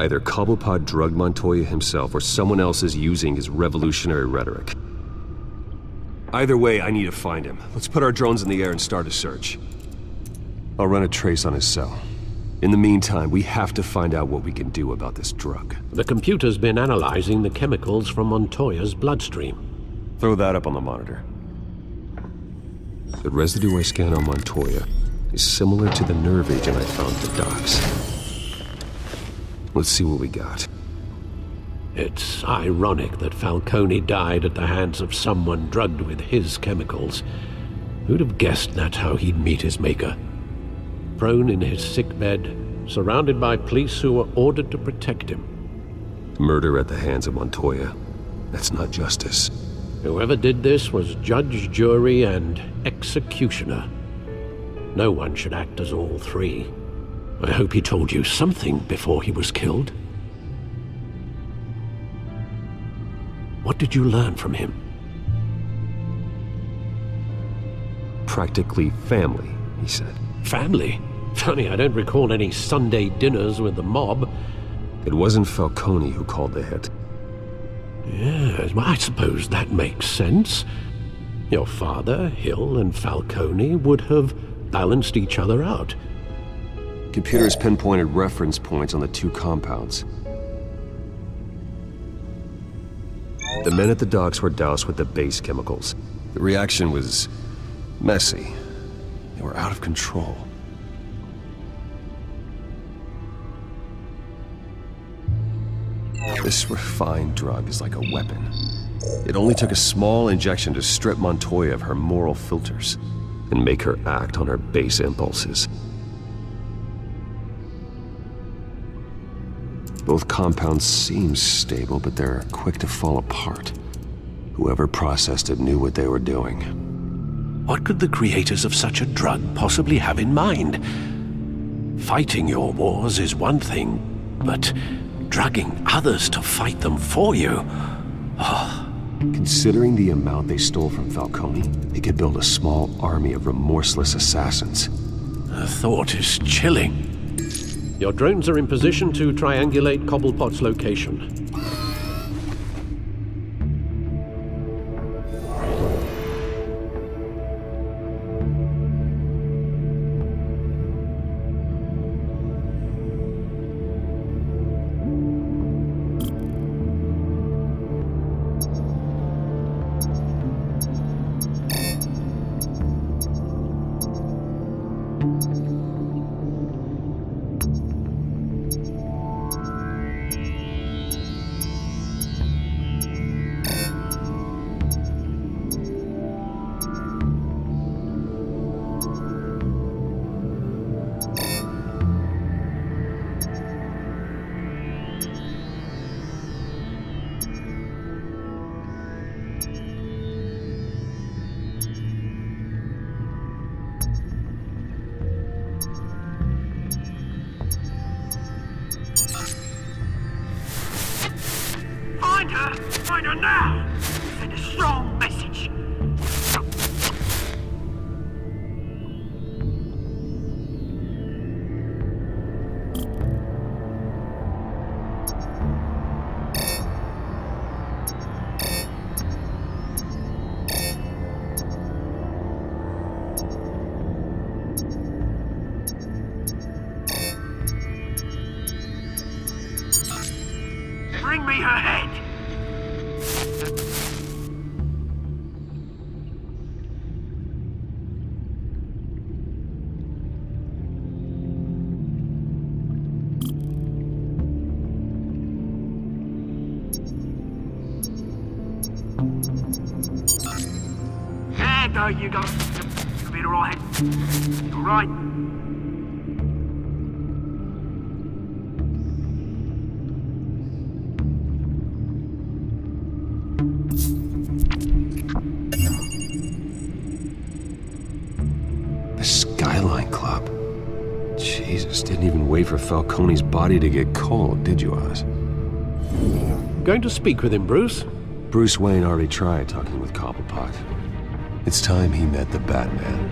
Either Cobblepot drugged Montoya himself or someone else is using his revolutionary rhetoric. Either way, I need to find him. Let's put our drones in the air and start a search. I'll run a trace on his cell. In the meantime, we have to find out what we can do about this drug. The computer's been analyzing the chemicals from Montoya's bloodstream. Throw that up on the monitor. The residue I scan on Montoya is similar to the nerve agent I found at the docks. Let's see what we got. It's ironic that Falcone died at the hands of someone drugged with his chemicals. Who'd have guessed that's how he'd meet his maker? Prone in his sickbed, surrounded by police who were ordered to protect him. Murder at the hands of Montoya. That's not justice. Whoever did this was judge, jury, and executioner. No one should act as all three. I hope he told you something before he was killed. What did you learn from him? Practically family, he said. Family? Funny, I don't recall any Sunday dinners with the mob. It wasn't Falcone who called the hit. Yes, well, I suppose that makes sense. Your father, Hill, and Falcone would have balanced each other out. Computers pinpointed reference points on the two compounds. The men at the docks were doused with the base chemicals. The reaction was messy. They were out of control. This refined drug is like a weapon. It only took a small injection to strip Montoya of her moral filters and make her act on her base impulses. Both compounds seem stable, but they're quick to fall apart. Whoever processed it knew what they were doing. What could the creators of such a drug possibly have in mind? Fighting your wars is one thing, but drugging others to fight them for you? Considering the amount they stole from Falcone, they could build a small army of remorseless assassins. The thought is chilling. Your drones are in position to triangulate Cobblepot's location. Find her now! Send a strong message! Bring me her head! There you go. You'll be alright. All right. The Skyline Club. Jesus, didn't even wait for Falcone's body to get cold, did you, Oz? Going to speak with him, Bruce? Bruce Wayne already tried talking with Cobblepot. It's time he met the Batman.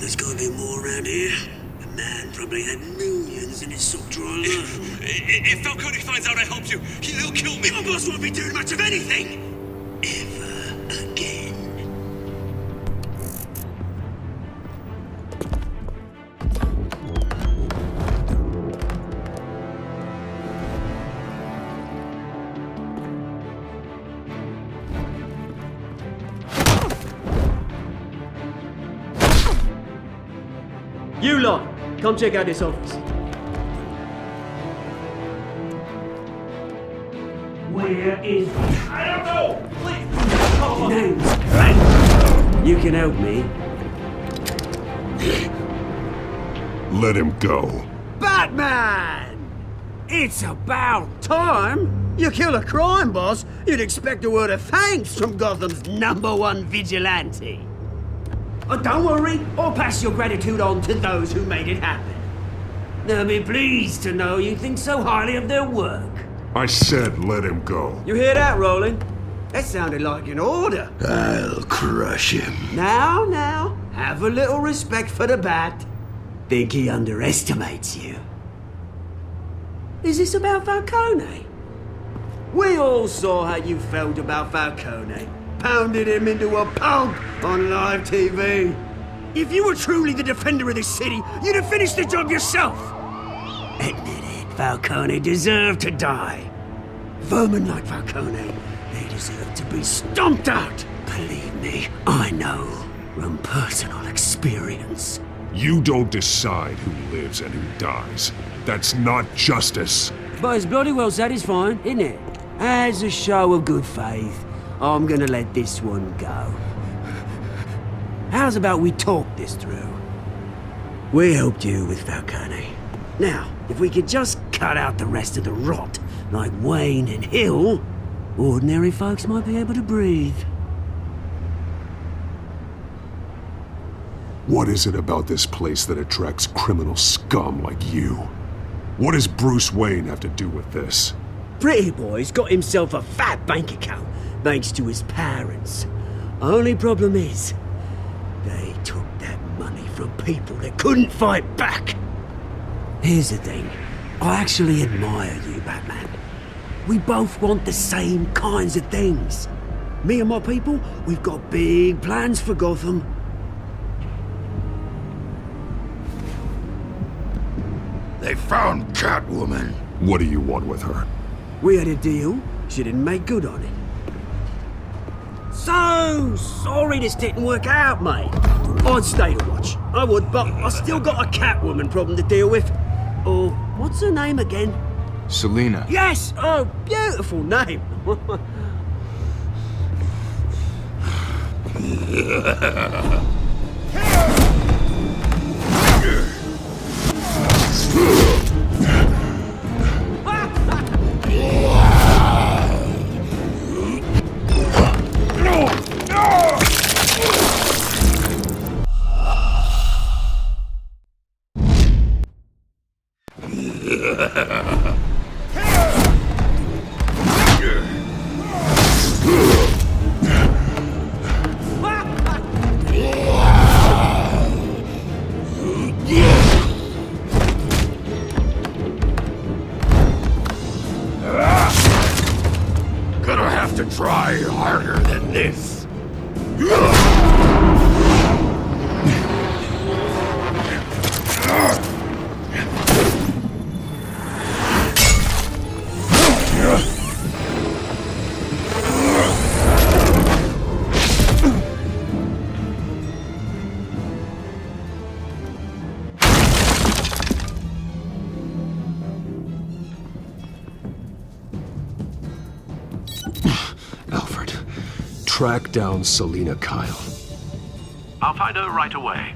there's gotta be more around here. The man probably had millions in his sock drawer alone. If Falcone finds out I helped you, he'll kill me. Your boss won't be doing much of anything! Ever again. You lot, come check out this office. Where is he? I don't know! Please! Your name's Frank. You can help me. Let him go. Batman! It's about time! You kill a crime boss, you'd expect a word of thanks from Gotham's #1 vigilante. Oh, don't worry, I'll pass your gratitude on to those who made it happen. They'll be pleased to know you think so highly of their work. I said let him go. You hear that, Roland? That sounded like an order. I'll crush him. Now, have a little respect for the Bat. Think he underestimates you. Is this about Falcone? We all saw how you felt about Falcone. Pounded him into a pulp on live TV. If you were truly the defender of this city, you'd have finished the job yourself. Admit it, Falcone deserved to die. Vermin like Falcone, they deserve to be stomped out. Believe me, I know from personal experience. You don't decide who lives and who dies. That's not justice. But it's bloody well satisfying, isn't it? As a show of good faith, I'm gonna let this one go. How's about we talk this through? We helped you with Falcone. Now, if we could just cut out the rest of the rot, like Wayne and Hill, ordinary folks might be able to breathe. What is it about this place that attracts criminal scum like you? What does Bruce Wayne have to do with this? Pretty Boy's got himself a fat bank account, thanks to his parents. Only problem is, they took that money from people that couldn't fight back. Here's the thing, I actually admire you, Batman. We both want the same kinds of things. Me and my people, we've got big plans for Gotham. They found Catwoman. What do you want with her? We had a deal, she didn't make good on it. So sorry this didn't work out, mate. I'd stay to watch, I would, but I still got a Catwoman problem to deal with. Oh, what's her name again? Selina. Yes! Oh, beautiful name. Gonna have to try harder than this. Alfred, track down Selina Kyle. I'll find her right away.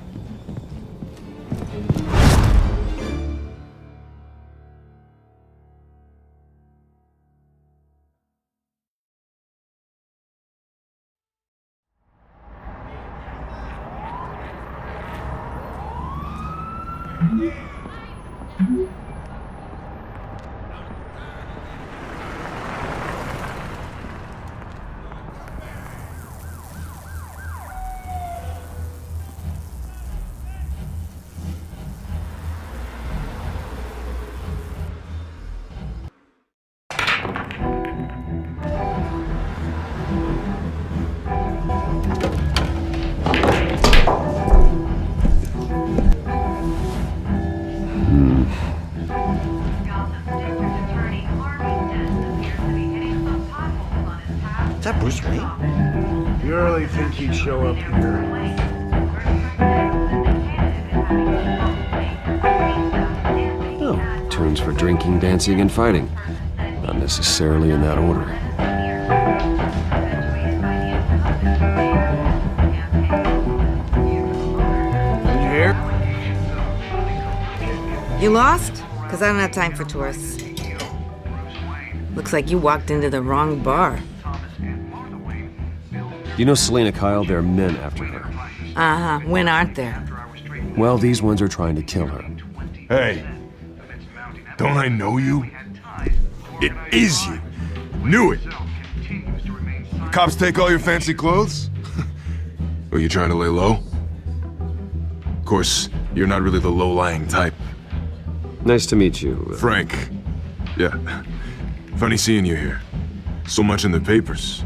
that Bruce Wayne? You really think he'd show up here? Oh, tunes for drinking, dancing, and fighting. Not necessarily in that order. You lost? Because I don't have time for tourists. Looks like you walked into the wrong bar. You know Selena Kyle? There are men after her. Uh-huh. When aren't there? Well, these ones are trying to kill her. Hey, don't I know you? It is you. Knew it. Cops take all your fancy clothes? Are you trying to lay low? Of course, you're not really the low-lying type. Nice to meet you. Frank. Yeah. Funny seeing you here. So much in the papers.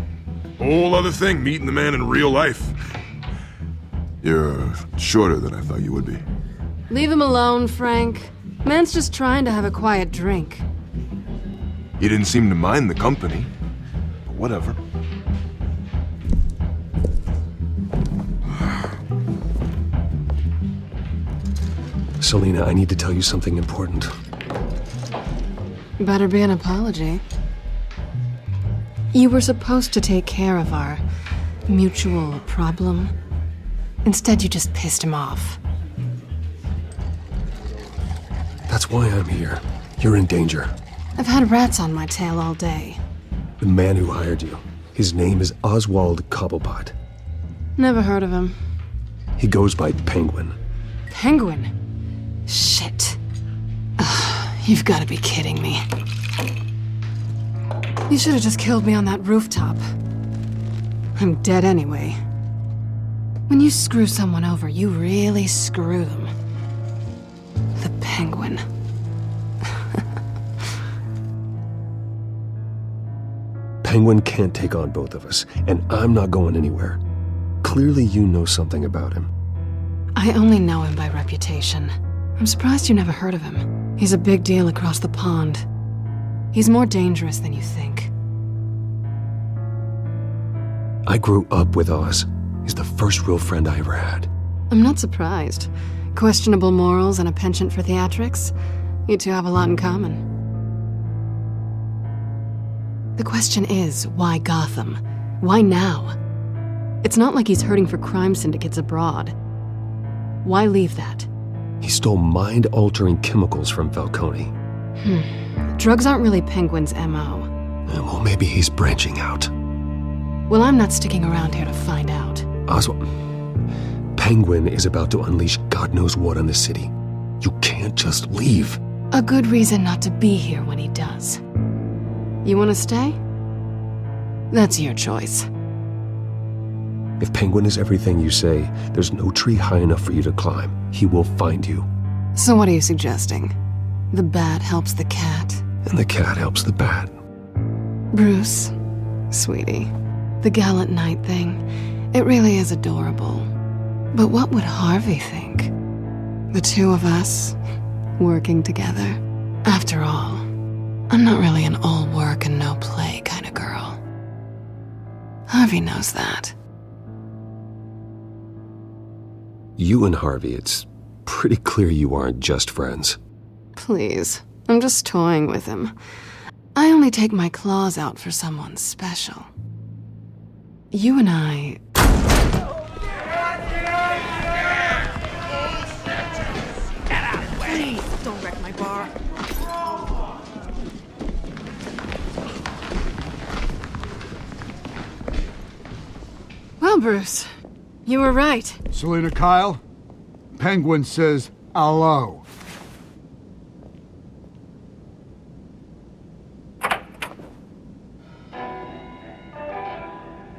Whole other thing, meeting the man in real life. You're shorter than I thought you would be. Leave him alone, Frank. Man's just trying to have a quiet drink. He didn't seem to mind the company. But whatever. Selena, I need to tell you something important. Better be an apology. You were supposed to take care of our mutual problem. Instead, you just pissed him off. That's why I'm here. You're in danger. I've had rats on my tail all day. The man who hired you. His name is Oswald Cobblepot. Never heard of him. He goes by Penguin. Penguin? Shit. Ugh, you've got to be kidding me. You should have just killed me on that rooftop. I'm dead anyway. When you screw someone over, you really screw them. The Penguin. Penguin can't take on both of us, and I'm not going anywhere. Clearly you know something about him. I only know him by reputation. I'm surprised you never heard of him. He's a big deal across the pond. He's more dangerous than you think. I grew up with Oz. He's the first real friend I ever had. I'm not surprised. Questionable morals and a penchant for theatrics. You two have a lot in common. The question is, why Gotham? Why now? It's not like he's hurting for crime syndicates abroad. Why leave that? He stole mind-altering chemicals from Falcone. Drugs aren't really Penguin's M.O. Well, maybe he's branching out. Well, I'm not sticking around here to find out. Oswald, Penguin is about to unleash God knows what on the city. You can't just leave. A good reason not to be here when he does. You want to stay? That's your choice. If Penguin is everything you say, there's no tree high enough for you to climb. He will find you. So what are you suggesting? The bat helps the cat? And the cat helps the bat. Bruce, sweetie, the gallant knight thing, it really is adorable. But what would Harvey think? The two of us, working together? After all, I'm not really an all work and no play kind of girl. Harvey knows that. You and Harvey, it's pretty clear you aren't just friends. Please, I'm just toying with him. I only take my claws out for someone special. You and I... Please, don't wreck my bar. Well, Bruce, you were right. Selena Kyle, Penguin says hello.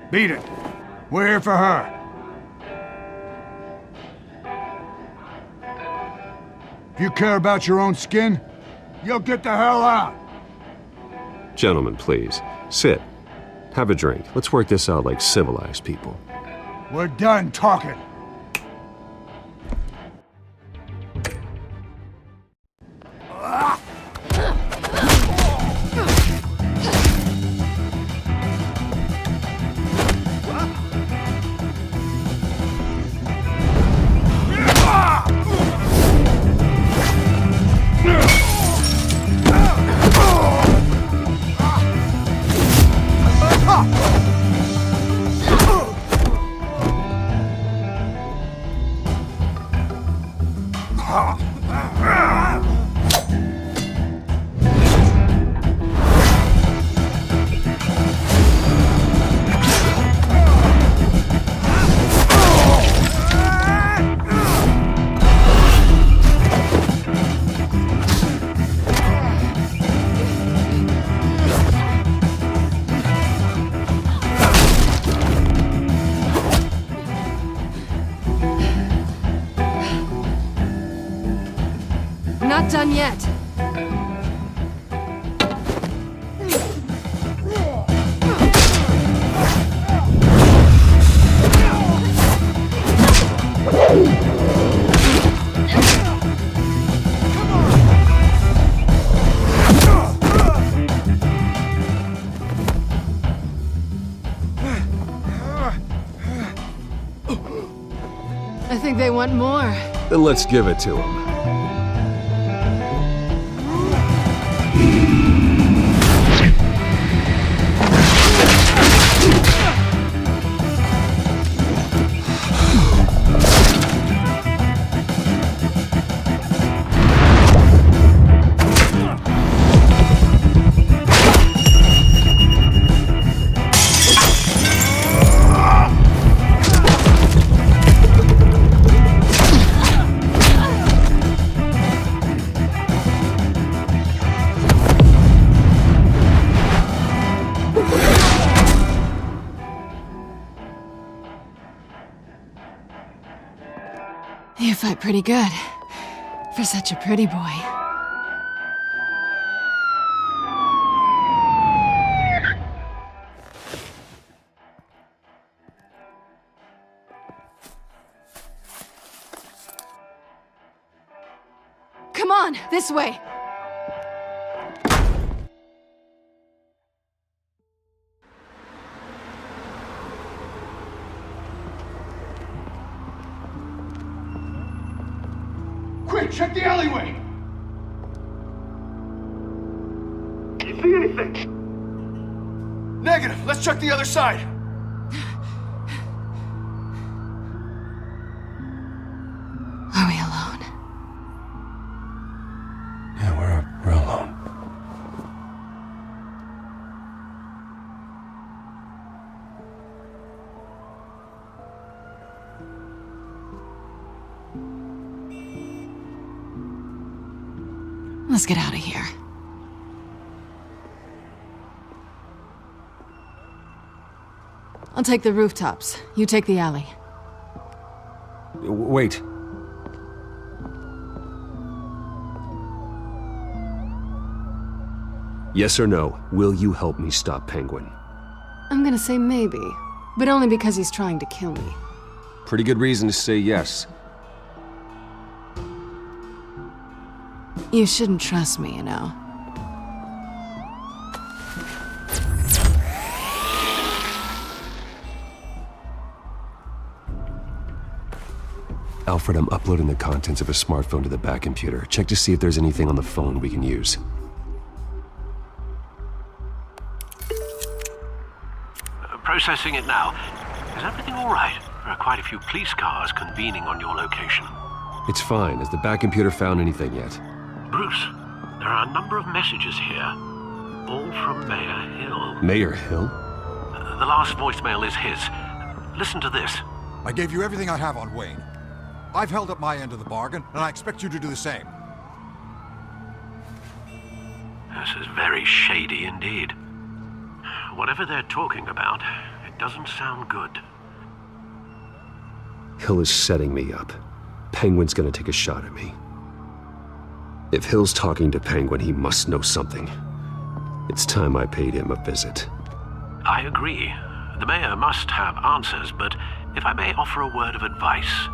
Beat it. We're here for her. If you care about your own skin, you'll get the hell out. Gentlemen, please, sit. Have a drink. Let's work this out like civilized people. We're done talking. done yet. I think they want more. Then let's give it to him. You fight pretty good. For such a pretty boy. Come on, this way! Quick, check the alleyway! Can you see anything? Negative. Let's check the other side. Are we alone? Yeah, we're alone. Let's get out of here. I'll take the rooftops. You take the alley. Wait. Yes or no, will you help me stop Penguin? I'm gonna say maybe, but only because he's trying to kill me. Pretty good reason to say yes. You shouldn't trust me, you know. Alfred, I'm uploading the contents of a smartphone to the back computer. Check to see if there's anything on the phone we can use. Processing it now. Is everything all right? There are quite a few police cars convening on your location. It's fine. Has the back computer found anything yet? Bruce, there are a number of messages here, all from Mayor Hill. Mayor Hill? The last voicemail is his. Listen to this. I gave you everything I have on Wayne. I've held up my end of the bargain, and I expect you to do the same. This is very shady indeed. Whatever they're talking about, it doesn't sound good. Hill is setting me up. Penguin's gonna take a shot at me. If Hill's talking to Penguin, he must know something. It's time I paid him a visit. I agree. The mayor must have answers, but if I may offer a word of advice.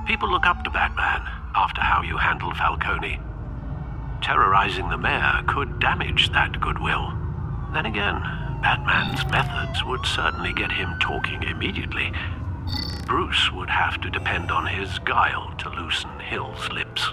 People look up to Batman after how you handled Falcone. Terrorizing the mayor could damage that goodwill. Then again, Batman's methods would certainly get him talking immediately. Bruce would have to depend on his guile to loosen Hill's lips.